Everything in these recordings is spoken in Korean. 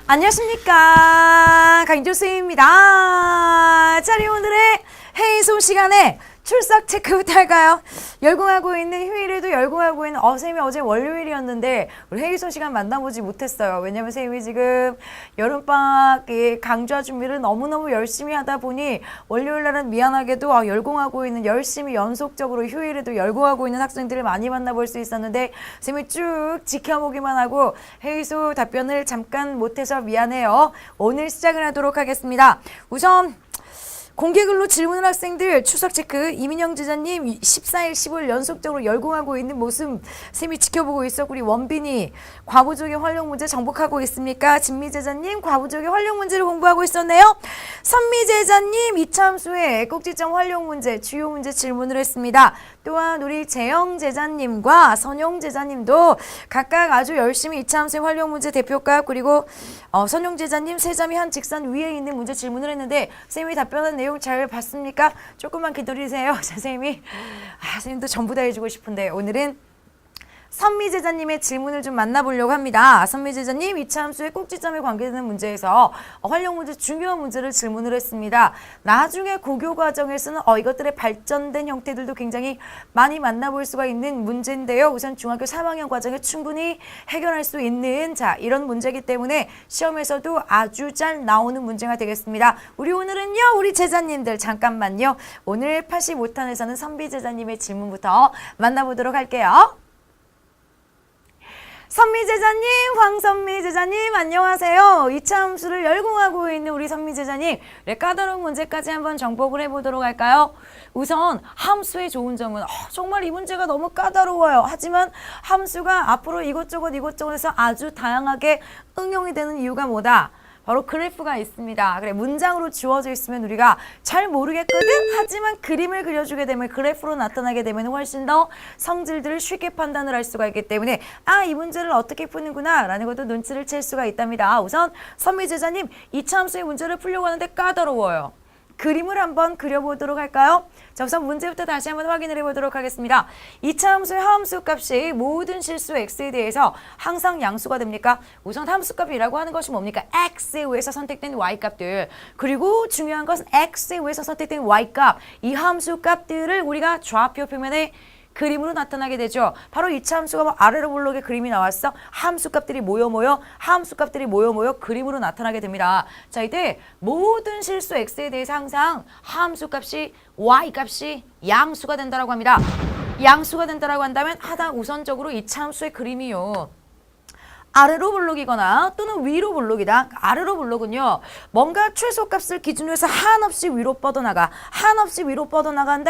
안녕하십니까, 강조쌤입니다. 자, 오늘의 해이솜 시간에 출석 체크부터 할까요? 열공하고 있는 휴일에도 열공하고 있는 쌤이 어제 월요일이었는데 우리 해이솜 시간 만나보지 못했어요. 왜냐면 쌤이 지금 여름방학 강좌 준비를 너무너무 열심히 하다 보니 월요일날은 미안하게도 열공하고 있는, 열심히 연속적으로 휴일에도 열공하고 있는 학생들을 많이 만나볼 수 있었는데 쌤이 쭉 지켜보기만 하고 해이솜 답변을 잠깐 못해서 미안해요. 오늘 시작을 하도록 하겠습니다. 우선 공개글로 질문을 학생들 추석 체크. 이민영 제자님 14일 15일 연속적으로 열공하고 있는 모습 쌤이 지켜보고 있었고, 우리 원빈이 과부족의 활용 문제 정복하고 있습니까? 진미 제자님 과부족의 활용 문제를 공부하고 있었네요. 선미 제자님 이참수의 꼭지점 활용 문제 주요 문제 질문을 했습니다. 또한 우리 재영 제자님과 선용 제자님도 각각 아주 열심히 이참수의 활용 문제 대표값, 그리고 선용 제자님 세점이 한 직선 위에 있는 문제 질문을 했는데 쌤이 답변한 내용 잘 봤습니까? 조금만 기다리세요. 선생님이 선생님도 전부 다 해주고 싶은데 오늘은 선미 제자님의 질문을 좀 만나보려고 합니다. 선미 제자님 이차함수의 꼭지점에 관계되는 문제에서 활용 문제 중요한 문제를 질문을 했습니다. 나중에 고교 과정에서는 이것들의 발전된 형태들도 굉장히 많이 만나볼 수가 있는 문제인데요. 우선 중학교 3학년 과정에 충분히 해결할 수 있는 이런 문제이기 때문에 시험에서도 아주 잘 나오는 문제가 되겠습니다. 우리 오늘은요, 우리 제자님들 잠깐만요. 오늘 85탄에서는 선미 제자님의 질문부터 만나보도록 할게요. 선미 제자님, 황선미 제자님 안녕하세요. 2차 함수를 열공하고 있는 우리 선미 제자님, 까다로운 문제까지 한번 정복을 해보도록 할까요? 우선 함수의 좋은 점은 정말 이 문제가 너무 까다로워요. 하지만 함수가 앞으로 이것저것 해서 아주 다양하게 응용이 되는 이유가 뭐다? 바로 그래프가 있습니다. 그래, 문장으로 주어져 있으면 우리가 잘 모르겠거든? 하지만 그림을 그려주게 되면, 그래프로 나타나게 되면 훨씬 더 성질들을 쉽게 판단을 할 수가 있기 때문에 이 문제를 어떻게 푸는구나 라는 것도 눈치를 챌 수가 있답니다. 우선 선미 제자님 2차 함수의 문제를 풀려고 하는데 까다로워요. 그림을 한번 그려보도록 할까요? 자, 우선 문제부터 다시 한번 확인을 해보도록 하겠습니다. 2차 함수의 함수 값이 모든 실수 x에 대해서 항상 양수가 됩니까? 우선 함수값이라고 하는 것이 뭡니까? x에 의해서 선택된 y값들, 그리고 중요한 것은 x에 의해서 선택된 y값, 이 함수값들을 우리가 좌표 표면에 그림으로 나타나게 되죠. 바로 2차 함수가 아래로 블록에 그림이 나왔어. 함수값들이 모여 그림으로 나타나게 됩니다. 자, 이때 모든 실수 x에 대해서 항상 함수값이 y값이 양수가 된다라고 합니다. 양수가 된다라고 한다면 우선적으로 2차 함수의 그림이요, 아래로 블록이거나 또는 위로 블록이다. 아래로 블록은요, 뭔가 최소값을 기준으로 해서 한없이 위로 뻗어나간다.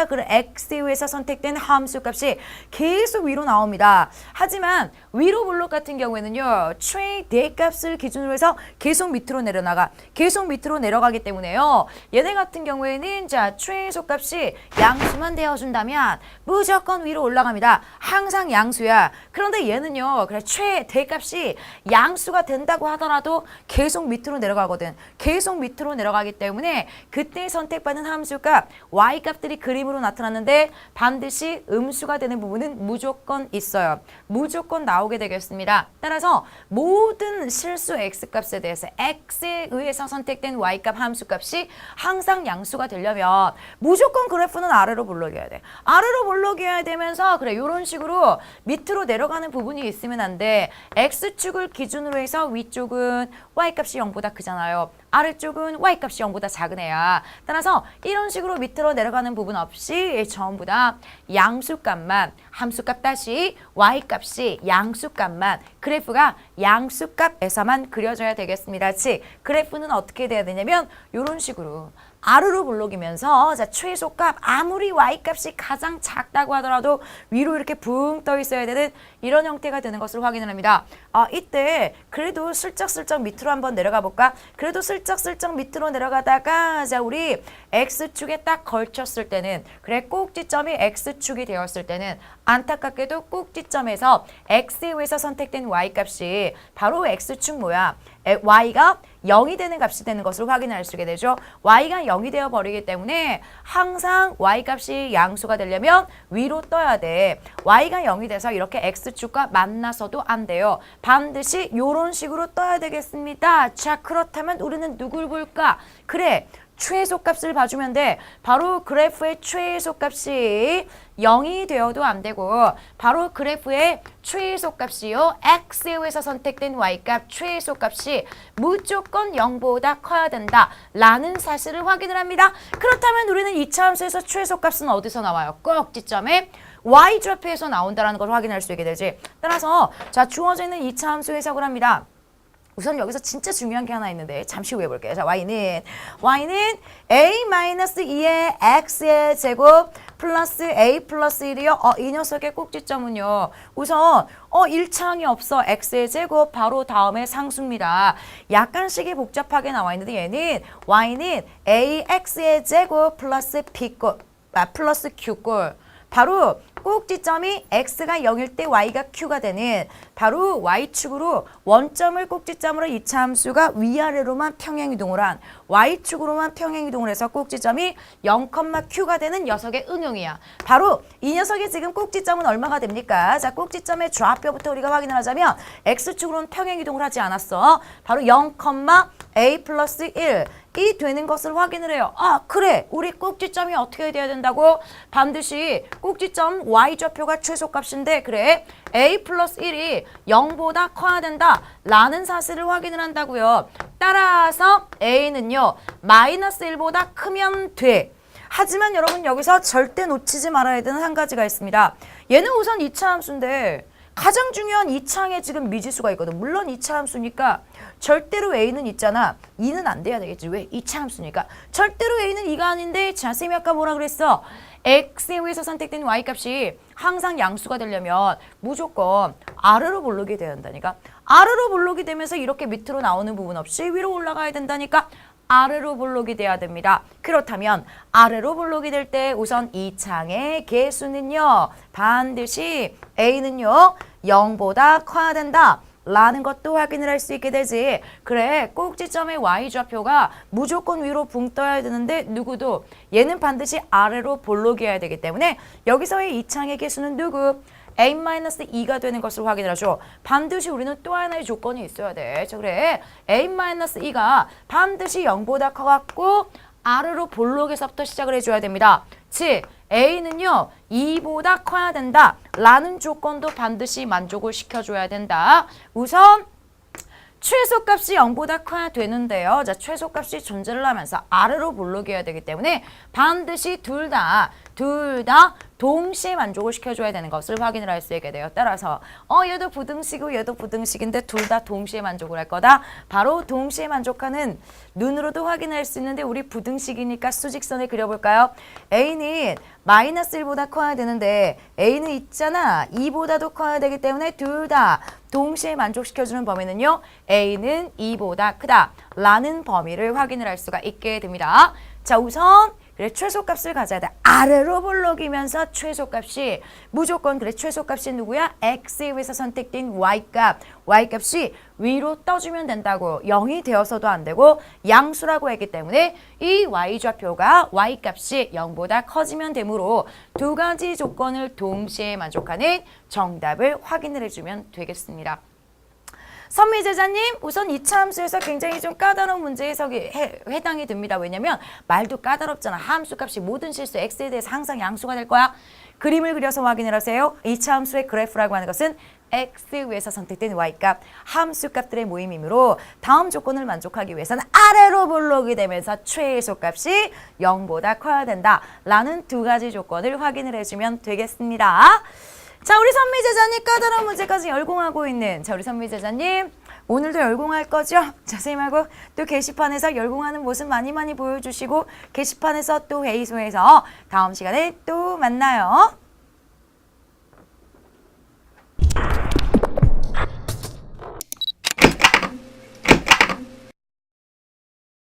그래, x에 의해서 선택된 함수값이 계속 위로 나옵니다. 하지만 위로 블록 같은 경우에는요, 최대값을 기준으로 해서 계속 밑으로 내려가기 때문에요. 얘네 같은 경우에는 최소값이 양수만 되어준다면 무조건 위로 올라갑니다. 항상 양수야. 그런데 얘는요, 그래, 최대값이 양수가 된다고 하더라도 계속 밑으로 내려가거든. 계속 밑으로 내려가기 때문에 그때 선택받는 함수값 y값들이 그림으로 나타났는데 반드시 음수가 되는 부분은 무조건 있어요. 무조건 나오게 되겠습니다. 따라서 모든 실수 x값에 대해서 x에 의해서 선택된 y값 함수값이 항상 양수가 되려면 무조건 그래프는 아래로 블록이어야 돼. 아래로 블록이어야 되면서 그래, 이런 식으로 밑으로 내려가는 부분이 있으면 안 돼. x축을 기준으로 해서 위쪽은 y값이 0보다 크잖아요. 아래쪽은 y값이 0보다 작은 애야. 따라서 이런 식으로 밑으로 내려가는 부분 없이 전부 다 양수값만, 함수값 다시 y값이 양수값만, 그래프가 양수값에서만 그려져야 되겠습니다. 즉 그래프는 어떻게 돼야 되냐면 이런 식으로 아래로 블록이면서 최소값, 아무리 y값이 가장 작다고 하더라도 위로 이렇게 붕 떠 있어야 되는 이런 형태가 되는 것을 확인을 합니다. 이때 그래도 슬쩍슬쩍 밑으로 한번 내려가 볼까? 그래도 슬쩍슬쩍 밑으로 내려가다가 우리 x축에 딱 걸쳤을 때는, 그래, 꼭지점이 x축이 되었을 때는 안타깝게도 꼭지점에서 x에 의해서 선택된 y값이 바로 x축 y가 0이 되는 값이 되는 것을 확인할 수 있게 되죠. y가 0이 되어 버리기 때문에 항상 y값이 양수가 되려면 위로 떠야 돼. y가 0이 돼서 이렇게 x축과 만나서도 안 돼요. 반드시 이런 식으로 떠야 되겠습니다. 자, 그렇다면 우리는 누굴 볼까? 그래, 최소값을 봐주면 돼. 바로 그래프의 최소값이 0이 되어도 안 되고 바로 그래프의 최소값이요. x에서 선택된 y값 최소값이 무조건 0보다 커야 된다 라는 사실을 확인을 합니다. 그렇다면 우리는 2차 함수에서 최소값은 어디서 나와요? 꼭지점에 y좌표에서 나온다는 걸 확인할 수 있게 되지. 따라서 자, 주어져 있는 2차 함수 해석을 합니다. 우선 여기서 진짜 중요한 게 하나 있는데 잠시 후에 볼게요. 자, y는 a-2의 x의 제곱 플러스 a 플러스 1이요. 이 녀석의 꼭지점은요. 우선 1차항이 없어. x의 제곱 바로 다음에 상수입니다. 약간씩이 복잡하게 나와 있는데 얘는 y는 ax의 제곱 플러스 b꼴 플러스 q꼴 바로 꼭지점이 x가 0일 때 y가 q가 되는 바로 y축으로 원점을 꼭지점으로 2차 함수가 위아래로만 평행이동을 한 y축으로만 평행이동을 해서 꼭지점이 0,q가 되는 녀석의 응용이야. 바로 이 녀석의 지금 꼭지점은 얼마가 됩니까? 자, 꼭지점의 좌표부터 우리가 확인을 하자면 x축으로는 평행이동을 하지 않았어. 바로 0,a 플러스 1 이 되는 것을 확인을 해요. 아, 그래. 우리 꼭지점이 어떻게 돼야 된다고? 반드시 꼭지점 y좌표가 최소값인데 그래. a 플러스 1이 0보다 커야 된다 라는 사실을 확인을 한다고요. 따라서 a는요. 마이너스 1보다 크면 돼. 하지만 여러분 여기서 절대 놓치지 말아야 되는 한 가지가 있습니다. 얘는 우선 2차 함수인데 가장 중요한 2차항에 지금 미지수가 있거든. 물론 2차 함수니까 절대로 a는 있잖아. 2는 안 돼야 되겠지. 왜? 2차 함수니까. 절대로 a는 2가 아닌데 자, 쌤이 아까 뭐라 그랬어? x에 의해서 선택된 y값이 항상 양수가 되려면 무조건 아래로 볼록이 돼야 된다니까. 아래로 볼록이 되면서 이렇게 밑으로 나오는 부분 없이 위로 올라가야 된다니까. 아래로 볼록이 돼야 됩니다. 그렇다면 아래로 볼록이 될 때 우선 2차항의 개수는요. 반드시 a는요. 0보다 커야 된다 라는 것도 확인을 할 수 있게 되지. 그래, 꼭지점의 y좌표가 무조건 위로 붕 떠야 되는데 누구도 얘는 반드시 아래로 볼록이어야 되기 때문에 여기서의 2차항의 개수는 누구? a-2가 되는 것을 확인을 하죠. 반드시 우리는 또 하나의 조건이 있어야 돼. 자, 그래. a-2가 반드시 0보다 커갖고 아래로 볼록에서부터 시작을 해줘야 됩니다. 즉, a는요. 2보다 커야 된다 라는 조건도 반드시 만족을 시켜줘야 된다. 우선 최소값이 0보다 커야 되는데요. 자, 최소값이 존재를 하면서 아래로 볼록이어야 되기 때문에 반드시 둘 다 동시에 만족을 시켜줘야 되는 것을 확인을 할 수 있게 돼요. 따라서 얘도 부등식이고 얘도 부등식인데 둘 다 동시에 만족을 할 거다. 바로 동시에 만족하는 눈으로도 확인할 수 있는데 우리 부등식이니까 수직선을 그려볼까요? a는 마이너스 1보다 커야 되는데 a는 있잖아. 2보다도 커야 되기 때문에 둘 다 동시에 만족시켜주는 범위는요. a는 2보다 크다 라는 범위를 확인을 할 수가 있게 됩니다. 자, 우선 그래 최소값을 가져야 돼. 아래로 볼록이면서 최소값이 무조건 그래 최소값이 누구야? x에 의해서 선택된 y값. y값이 위로 떠주면 된다고. 0이 되어서도 안 되고 양수라고 했기 때문에 이 y좌표가 y값이 0보다 커지면 되므로 두 가지 조건을 동시에 만족하는 정답을 확인을 해주면 되겠습니다. 선미 제자님, 우선 2차 함수에서 굉장히 좀 까다로운 문제 해석이 해당이 됩니다. 왜냐면 말도 까다롭잖아. 함수값이 모든 실수 x에 대해서 항상 양수가 될 거야. 그림을 그려서 확인을 하세요. 2차 함수의 그래프라고 하는 것은 x에 의해서 선택된 y값, 함수값들의 모임이므로 다음 조건을 만족하기 위해서는 아래로 볼록이 되면서 최소값이 0보다 커야 된다 라는 두 가지 조건을 확인을 해주면 되겠습니다. 자, 우리 선미 제자님 까다로운 문제까지 열공하고 있는 자, 우리 선미 제자님 오늘도 열공할 거죠? 자, 선생님하고 또 게시판에서 열공하는 모습 많이 보여주시고 게시판에서 또 회의소에서 다음 시간에 또 만나요.